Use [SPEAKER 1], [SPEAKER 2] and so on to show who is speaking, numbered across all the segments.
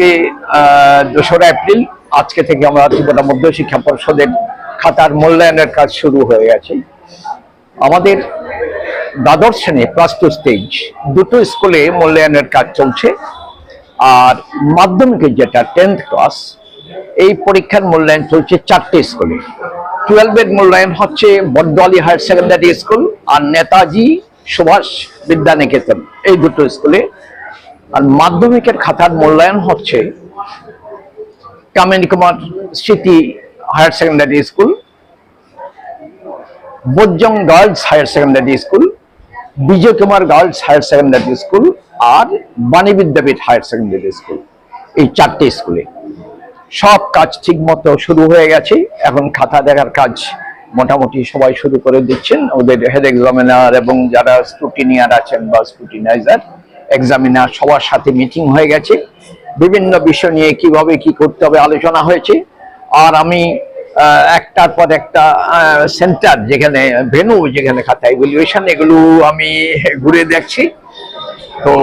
[SPEAKER 1] আজকে 2রা এপ্রিল। আজকে থেকে আমরা ত্রিপুরা মধ্য শিক্ষা পর্ষদের খাতার মূল্যায়নের কাজ শুরু হয়ে গেছে। আমাদের দ্বাদশ শ্রেণী ক্লাস 2 স্টেজ দুটো স্কুলে মূল্যায়নের কাজ চলছে। আর মাধ্যমিকের যেটা 10th ক্লাস, এই পরীক্ষার মূল্যায়ন চলছে 4টে স্কুলে। 12-এর মূল্যায়ন হচ্ছে বড্ডালি হায়ার সেকেন্ডারি স্কুল আর নেতাজি সুভাষ বিদ্যানিকেতন, এই দুটো স্কুলে। আর মাধ্যমিকের খাতার মূল্যায়ন হচ্ছে Kamini Kumar Smriti higher secondary school, Bajjang girls higher secondary school, Bijay Kumar girls higher secondary school আর Bani Vidyapith higher secondary school, এই 4টে স্কুলে সব কাজ ঠিক মতো শুরু হয়ে গেছে। এখন খাতা দেখার কাজ মোটামুটি সবাই শুরু করে দিচ্ছেন। ওদের হেড এক্সামিনার এবং যারা স্ক্রুটিনিয়ার আছেন বা স্ক্রুটিনাইজার এক্সামিনার সবার সাথে মিটিং হয়ে গেছে। বিভিন্ন বিষয় নিয়ে কিভাবে কি করতে হবে আলোচনা হয়েছে। আর আমি একটার পর একটা সেন্টার, যেখানে ভেন্যু, যেখানে খাতা ইভ্যালুয়েশন, এগুলো আমি ঘুরে দেখছি। তো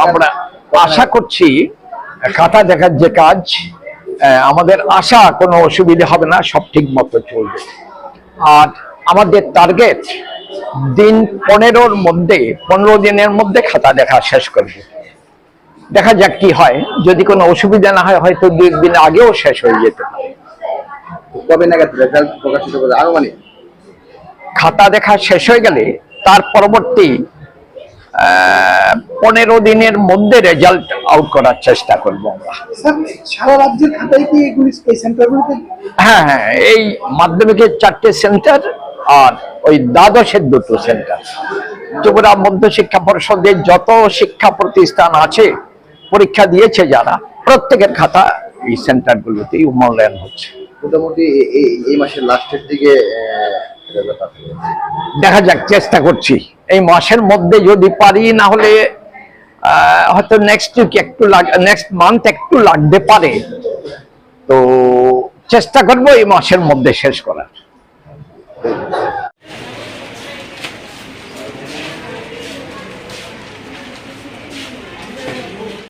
[SPEAKER 1] আমরা আশা করছি খাতা দেখার যে কাজ, আমাদের আশা কোনো অসুবিধা হবে না, সব ঠিক মতো চলবে। আর আমাদের টার্গেট দিন 15-র মধ্যে, 15 দিনের মধ্যে খাতা দেখা শেষ করবে। দেখা যাক কি হয়। যদি কোনো অসুবিধা না হয়, হয়তো 2 দিন আগেও শেষ হয়ে যেতে পারে।
[SPEAKER 2] কবে নাগাদ রেজাল্ট প্রকাশিত হবে আনুমানিক?
[SPEAKER 1] খাতা দেখা শেষ হয়ে গেলে তার পরবর্তী 15 দিনের মধ্যে রেজাল্ট আউট করার চেষ্টা করবো আমরা।
[SPEAKER 2] সারা রাজ্যের খাতায় কি এগুলি সেন্টারগুলোতে?
[SPEAKER 1] হ্যাঁ, এই মাধ্যমিকের 4টে সেন্টার আর ওই দ্বাদশের 2টো সেন্টার। ত্রিপুরা মধ্য শিক্ষা পর্ষদের যত শিক্ষা প্রতিষ্ঠান আছে, পরীক্ষা দিয়েছে যারা, প্রত্যেকের খাতা এই সেন্টারগুলোতেই মূল্যায়ন হচ্ছে।
[SPEAKER 2] মোটামুটি এই মাসের লাস্টের দিকে
[SPEAKER 1] দেখা যাক, চেষ্টা করছি এই মাসের মধ্যে যদি পারি, না হলে হয়তো নেক্সট মান্থ একটু লাগতে পারে। তো চেষ্টা করবো এই মাসের মধ্যে শেষ করার।